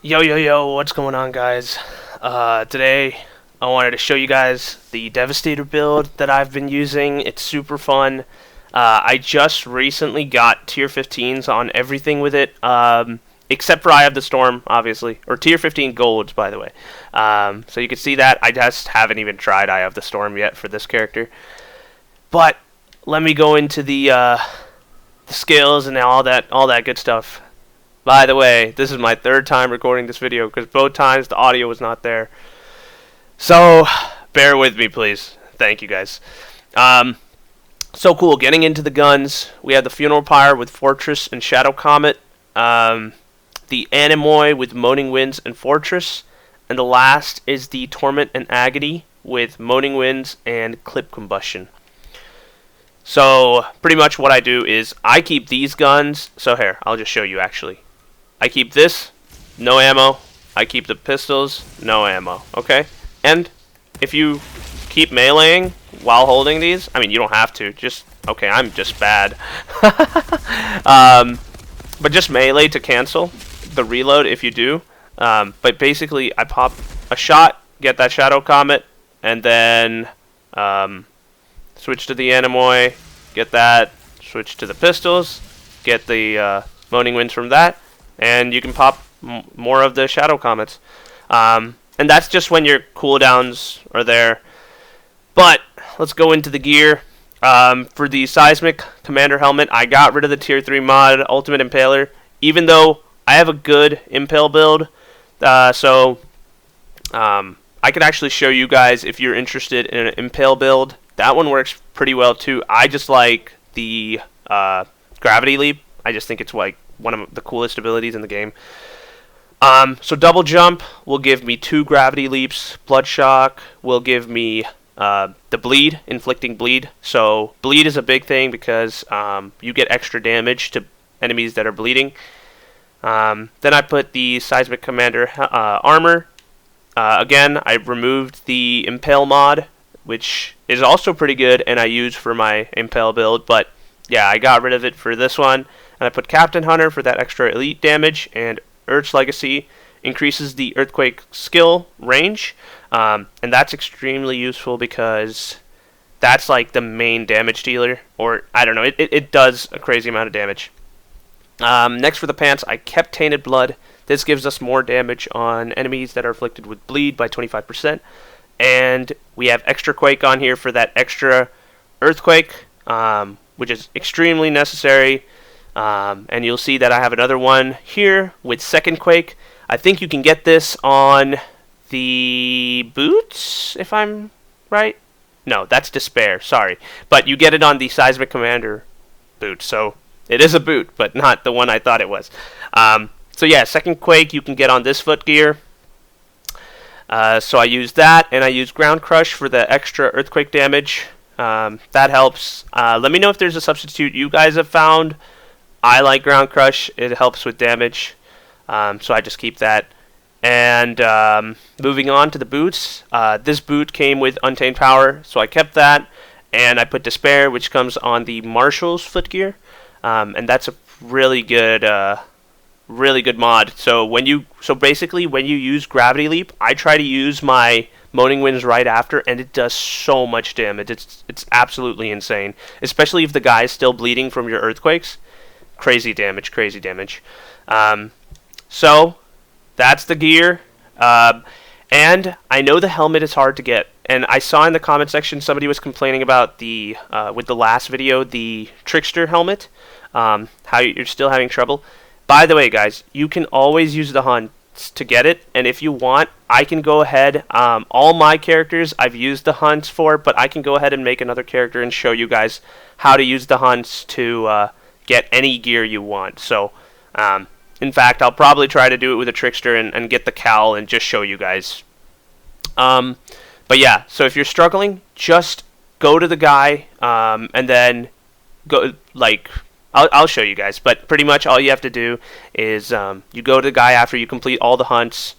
Yo, yo, yo, what's going on, guys? Today, I wanted to show you guys the Devastator build that I've been using. It's super fun. I just recently got tier 15s on everything with it, except for Eye of the Storm, obviously. Or tier 15 golds, by the way. So you can see that. I just haven't even tried Eye of the Storm yet for this character. But, let me go into the skills and all that good stuff. By the way, this is my third time recording this video because both times the audio was not there. So, bear with me, please. Thank you, guys. So cool. Getting into the guns, we have the Funeral Pyre with Fortress and Shadow Comet, the Anomaly with Moaning Winds and Fortress, and the last is the Torment and Agony with Moaning Winds and Clip Combustion. So, pretty much what I do is I keep these guns. So here, I'll just show you actually. I keep this, no ammo. I keep the pistols, no ammo. Okay? And if you keep meleeing while holding these, I mean, you don't have to. Just, okay, I'm just bad. But just melee to cancel the reload if you do. But basically, I pop a shot, get that Shadow Comet, and then switch to the Anomaly, get that, switch to the pistols, get the Moaning Winds from that, and you can pop more of the Shadow Comets. And that's just when your cooldowns are there. But let's go into the gear. For the Seismic Commander helmet, I got rid of the tier 3 mod, Ultimate Impaler, even though I have a good Impale build. I could actually show you guys if you're interested in an Impale build. That one works pretty well too. I just like the Gravity Leap. I just think it's like one of the coolest abilities in the game. So double jump will give me 2 gravity leaps. Blood shock will give me the bleed, inflicting bleed. So bleed is a big thing because you get extra damage to enemies that are bleeding. Then I put the Seismic Commander armor. Again, I removed the Impale mod, which is also pretty good, and I use for my Impale build. But yeah, I got rid of it for this one. And I put Captain Hunter for that extra elite damage, and Earth's Legacy increases the Earthquake skill range, and that's extremely useful because that's like the main damage dealer, or I don't know, it does a crazy amount of damage. Next for the pants, I kept Tainted Blood. This gives us more damage on enemies that are afflicted with bleed by 25%, and we have Extra Quake on here for that extra Earthquake, which is extremely necessary. And you'll see that I have another one here with Second Quake. I think you can get this on the boots, if I'm right. No, that's Despair, sorry. But you get it on the Seismic Commander boot, so it is a boot, but not the one I thought it was. So yeah, Second Quake you can get on this foot gear. So I use that, and I use Ground Crush for the extra Earthquake damage. That helps. Let me know if there's a substitute you guys have found. I like Ground Crush. It helps with damage, so I just keep that. And moving on to the boots, this boot came with Untamed Power, so I kept that. And I put Despair, which comes on the Marshal's foot gear, and that's a really good mod. So basically, when you use Gravity Leap, I try to use my Moaning Winds right after, and it does so much damage. It's absolutely insane, especially if the guy is still bleeding from your Earthquakes. Crazy damage, crazy damage. So that's the gear. And I know the helmet is hard to get. And I saw in the comment section somebody was complaining about the with the last video, the Trickster helmet, how you're still having trouble. By the way, guys, you can always use the hunts to get it. And if you want, I can go ahead. All my characters I've used the hunts for, but I can go ahead and make another character and show you guys how to use the hunts to get any gear you want. So, in fact, I'll probably try to do it with a Trickster and get the cowl and just show you guys. But yeah, so if you're struggling, just go to the guy, and then go, like, I'll show you guys. But pretty much all you have to do is you go to the guy after you complete all the hunts,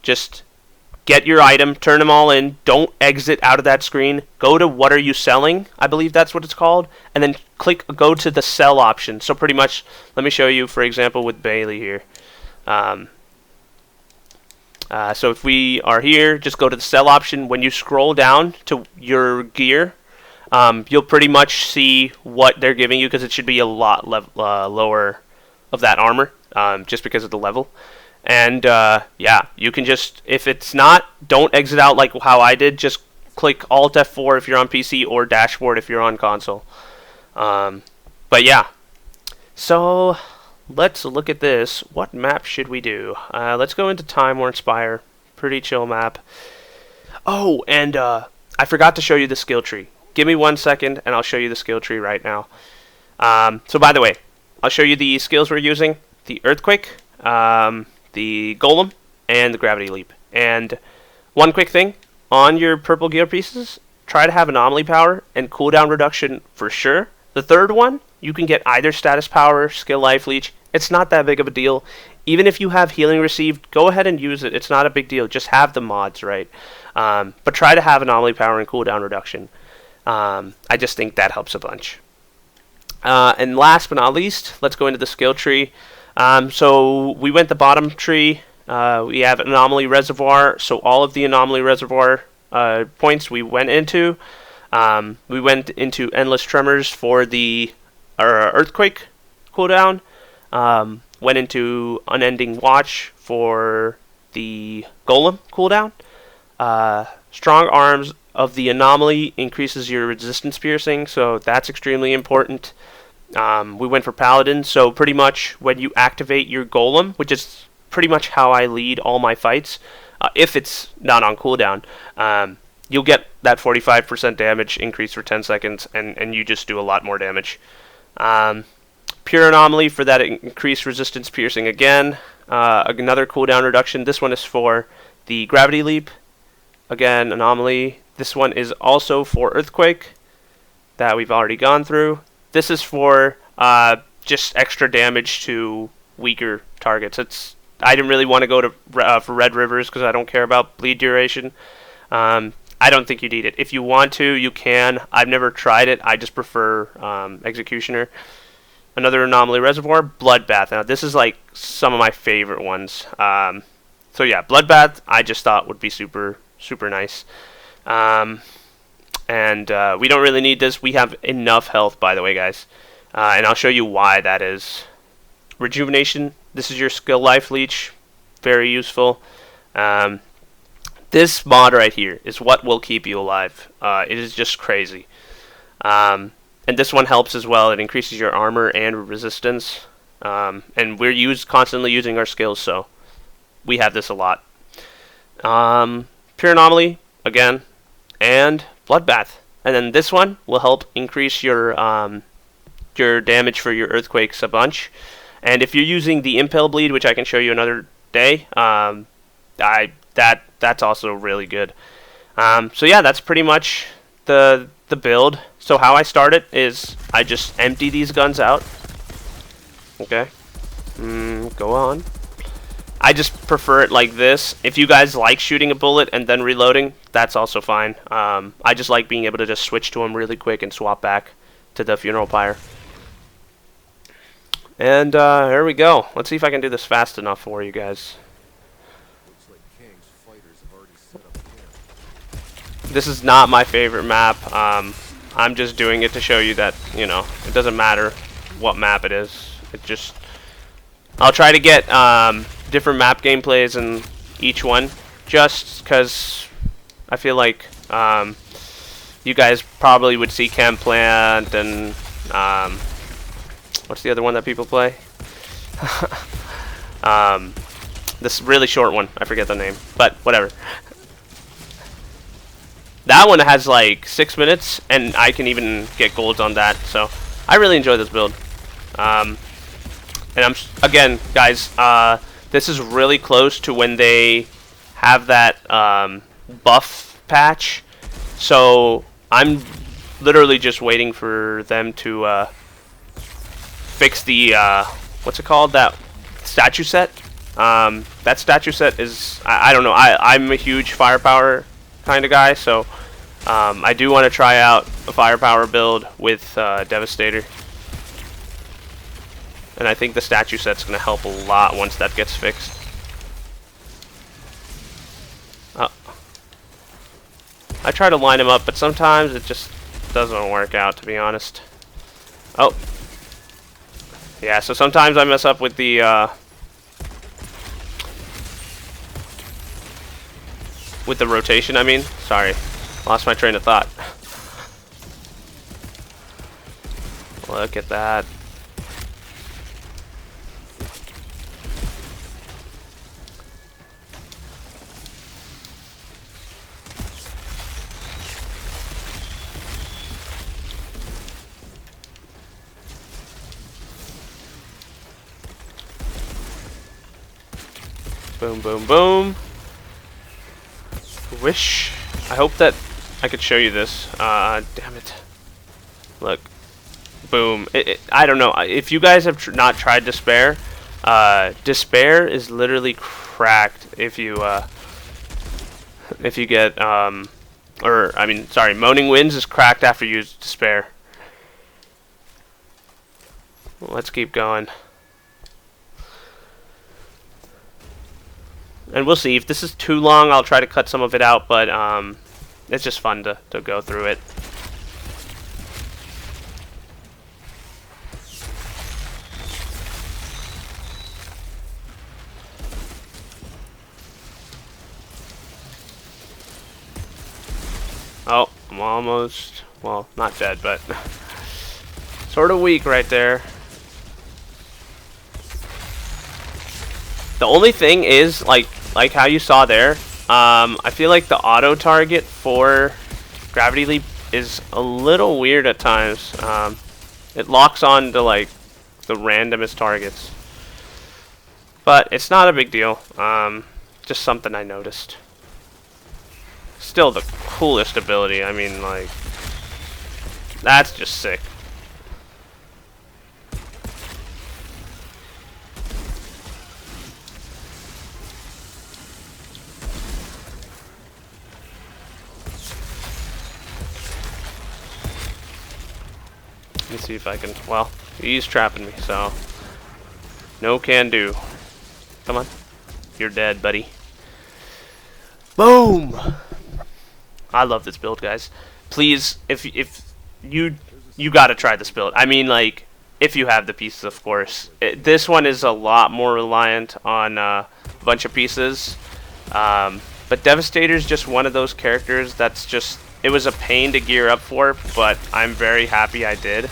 just get your item, turn them all in, don't exit out of that screen, go to what are you selling, I believe that's what it's called, and then go to the sell option. So pretty much, let me show you, for example, with Bailey here. So if we are here, just go to the sell option. When you scroll down to your gear, you'll pretty much see what they're giving you, because it should be a lot lower of that armor, just because of the level. And yeah, you can just, if it's not, don't exit out like how I did. Just click Alt F4 if you're on PC, or dashboard if you're on console. But yeah, so let's look at this. What map should we do? Let's go into Time War Spire. Pretty chill map. Oh, and I forgot to show you the skill tree. Give me 1 second, and I'll show you the skill tree right now. So by the way, I'll show you the skills we're using. The Earthquake, the Golem, and the Gravity Leap. And one quick thing, on your purple gear pieces, try to have Anomaly power and cooldown reduction for sure. The third one, you can get either status power, skill life leech. It's not that big of a deal. Even if you have healing received, go ahead and use it. It's not a big deal. Just have the mods, right? But try to have Anomaly power and cooldown reduction. I just think that helps a bunch. And last but not least, let's go into the skill tree. So we went the bottom tree. We have Anomaly Reservoir. So all of the Anomaly Reservoir points we went into. We went into Endless Tremors for the Earthquake cooldown. Went into Unending Watch for the Golem cooldown. Strong Arms of the Anomaly increases your resistance piercing, so that's extremely important. We went for Paladin, so pretty much when you activate your Golem, which is pretty much how I lead all my fights, if it's not on cooldown, you'll get that 45% damage increase for 10 seconds, and you just do a lot more damage. Pure Anomaly for that increased resistance piercing again. Another cooldown reduction. This one is for the Gravity Leap. Again, Anomaly. This one is also for Earthquake that we've already gone through. This is for just extra damage to weaker targets. I didn't really want to go to for Red Rivers because I don't care about bleed duration. I don't think you need it. If you want to, you can. I've never tried it. I just prefer Executioner. Another Anomaly Reservoir, Bloodbath. Now this is like some of my favorite ones. So yeah, Bloodbath I just thought would be super nice. And we don't really need this. We have enough health, by the way, guys. And I'll show you why that is. Rejuvenation. This is your skill life leech. Very useful. This mod right here is what will keep you alive. It is just crazy. And this one helps as well. It increases your armor and resistance. And we're constantly using our skills, so we have this a lot. Pure Anomaly, again, and Bloodbath. And then this one will help increase your damage for your Earthquakes a bunch. And if you're using the Impale Bleed, which I can show you another day, that's also really good. So yeah, that's pretty much the build. So how I start it is I just empty these guns out. Okay. Go on. I just prefer it like this. If you guys like shooting a bullet and then reloading, that's also fine. I just like being able to just switch to them really quick and swap back to the Funeral Pyre. And here we go. Let's see if I can do this fast enough for you guys. This is not my favorite map. I'm just doing it to show you that, you know, it doesn't matter what map it is. I'll try to get different map gameplays in each one, just because I feel like you guys probably would see Chem Plant and what's the other one that people play? This really short one. I forget the name, but whatever. That one has like 6 minutes, and I can even get golds on that. So I really enjoy this build. And again, guys, this is really close to when they have that buff patch. So I'm literally just waiting for them to fix the what's it called? That statue set. That statue set is I don't know. I'm a huge firepower kind of guy, so I do want to try out a firepower build with Devastator, and I think the statue set's going to help a lot once that gets fixed. I try to line them up, but sometimes it just doesn't work out, to be honest. Oh. Yeah, so sometimes I mess up with the, rotation, I mean. Sorry. Lost my train of thought. Look at that. Boom, boom, boom. Wish. I hope that I could show you this. Damn it. Look. Boom. I don't know. If you guys have not tried Despair, Despair is literally cracked if you get, Moaning Winds is cracked after you use Despair. Let's keep going. And we'll see. If this is too long, I'll try to cut some of it out, but it's just fun to go through it. Oh, I'm almost, well, not dead, but sort of weak right there. The only thing is, like how you saw there, I feel like the auto target for Gravity Leap is a little weird at times. It locks on to like the randomest targets, but it's not a big deal. Just something I noticed. Still the coolest ability. I mean, like, that's just sick. Let me see if I can, well, he's trapping me, so no can do. Come on. You're dead, buddy. Boom! I love this build, guys. Please, if you gotta try this build. I mean, like, if you have the pieces, of course. This one is a lot more reliant on a bunch of pieces. But Devastator is just one of those characters that's just, it was a pain to gear up for, but I'm very happy I did.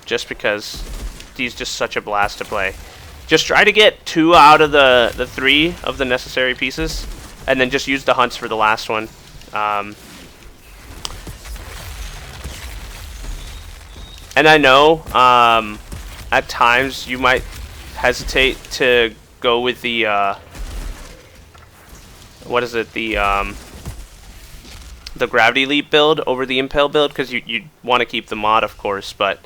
Just because he's just such a blast to play. Just try to get 2 out of the 3 of the necessary pieces, and then just use the hunts for the last one. And I know at times you might hesitate to go with the what is it, the Gravity Leap build over the Impale build, because you want to keep the mod, of course. But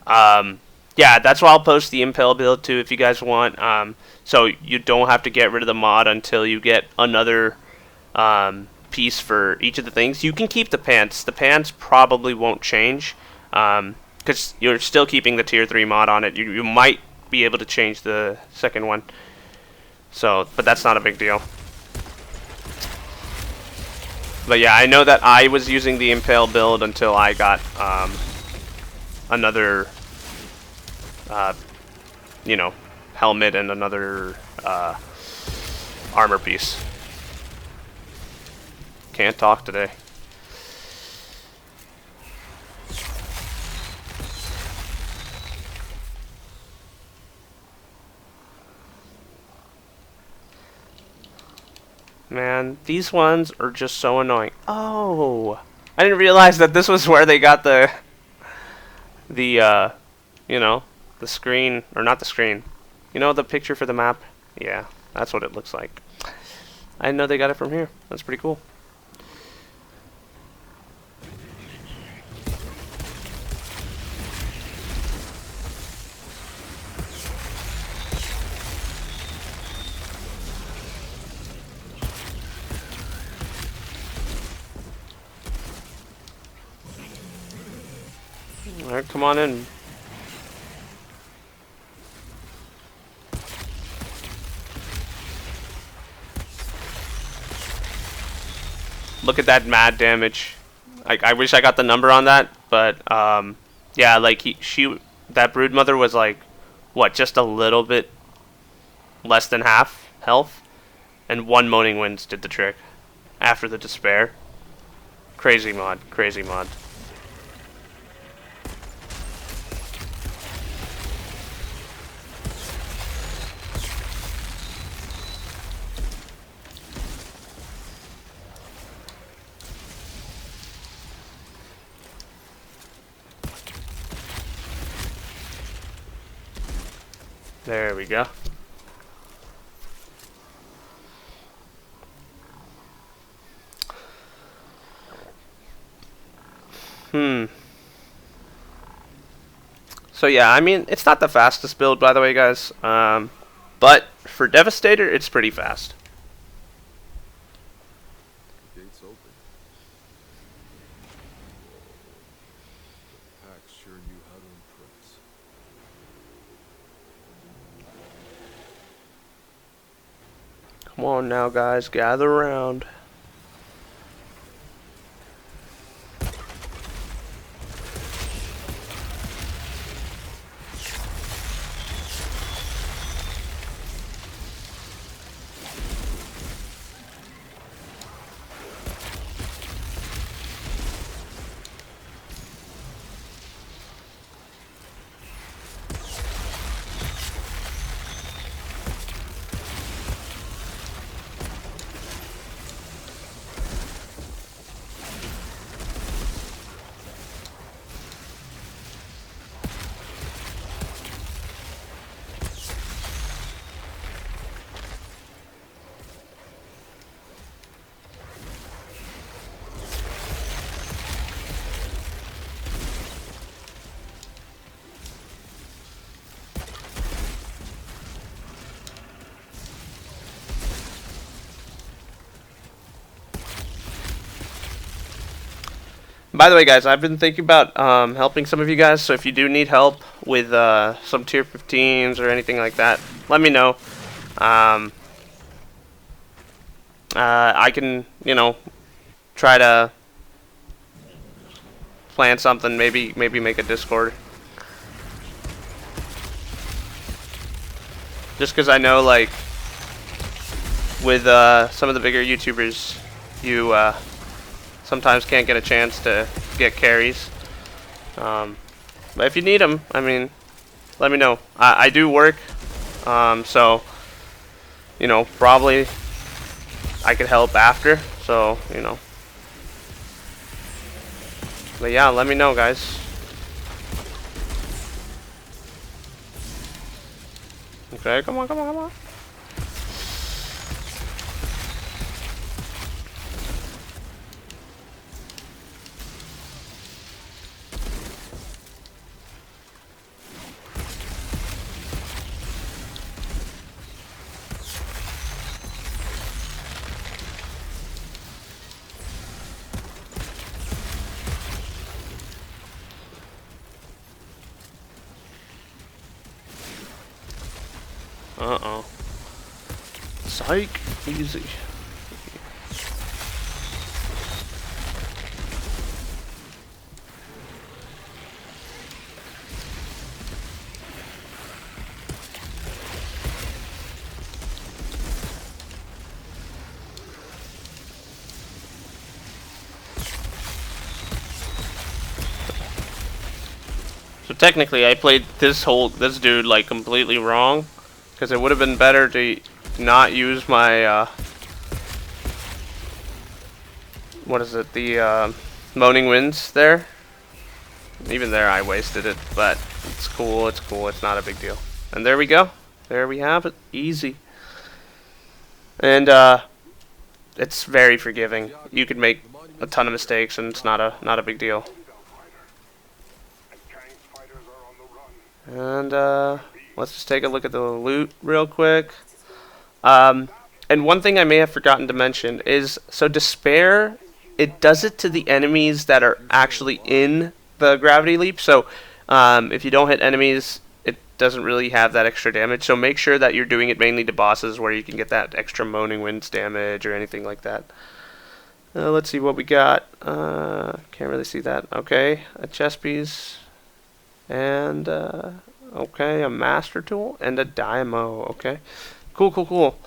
yeah, that's why I'll post the Impale build too if you guys want. So you don't have to get rid of the mod until you get another piece for each of the things. You can keep the pants. The pants probably won't change because you're still keeping the tier 3 mod on it. You might be able to change the second one. So, but that's not a big deal. But yeah, I know that I was using the Impale build until I got another, you know, helmet and another armor piece. Can't talk today. Man, these ones are just so annoying. Oh, I didn't realize that this was where they got the you know, the screen, or not the screen. You know, the picture for the map? Yeah, that's what it looks like. I didn't know they got it from here. That's pretty cool. Alright, come on in. Look at that mad damage. I wish I got the number on that, but yeah, like that broodmother was like, what, just a little bit less than half health, and one Moaning Winds did the trick after the despair. Crazy mod, crazy mod. There we go. So yeah, I mean, it's not the fastest build, by the way, guys. But for Devastator, it's pretty fast. Gates open. The pack sure knew how to impress. Come on now, guys, gather around. By the way, guys, I've been thinking about helping some of you guys, so if you do need help with some tier 15s or anything like that, let me know. I can, you know, try to plan something, maybe make a Discord. Just because I know, like, with some of the bigger YouTubers, you sometimes can't get a chance to get carries. But if you need them, I mean, let me know. I do work, so, you know, probably I could help after, so, you know. But yeah, let me know, guys. Okay, come on, come on, come on. Uh-oh. Psych. Easy. So technically I played this dude like completely wrong. Because it would have been better to not use my, what is it, the Moaning Winds there. Even there I wasted it, but it's cool, it's cool, it's not a big deal. And there we go. There we have it. Easy. And it's very forgiving. You could make a ton of mistakes and it's not a big deal. And let's just take a look at the loot real quick. And one thing I may have forgotten to mention is, so Despair, it does it to the enemies that are actually in the Gravity Leap. So if you don't hit enemies, it doesn't really have that extra damage. So make sure that you're doing it mainly to bosses where you can get that extra Moaning Winds damage or anything like that. Let's see what we got. Can't really see that. Okay, a chest piece. And, okay, a master tool and a dynamo. Okay. Cool, cool, cool.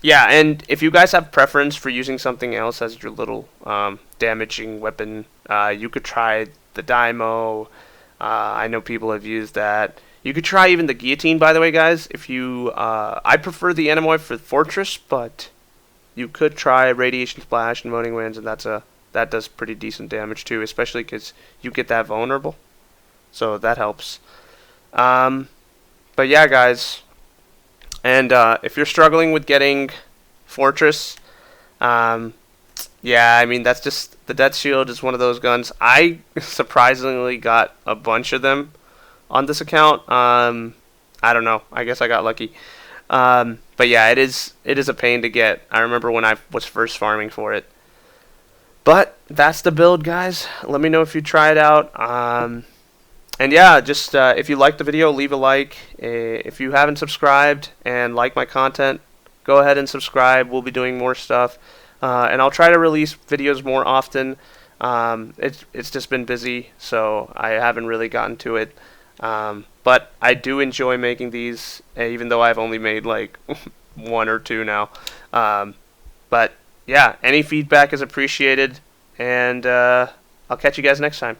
Yeah, and if you guys have preference for using something else as your little damaging weapon, you could try the dynamo. I know people have used that. You could try even the guillotine, by the way, guys. If you, I prefer the Anomaly for Fortress, but you could try Radiation Splash and Moaning Winds, and that does pretty decent damage too, especially because you get that vulnerable. So that helps. But yeah, guys. And if you're struggling with getting Fortress, yeah, I mean, that's just, the Death Shield is one of those guns. I surprisingly got a bunch of them on this account. I don't know. I guess I got lucky. But yeah, it is a pain to get. I remember when I was first farming for it. But that's the build, guys. Let me know if you try it out. And yeah, just if you liked the video, leave a like. If you haven't subscribed and like my content, go ahead and subscribe. We'll be doing more stuff. And I'll try to release videos more often. It's just been busy, so I haven't really gotten to it. But I do enjoy making these, even though I've only made like one or two now. But yeah, any feedback is appreciated. And I'll catch you guys next time.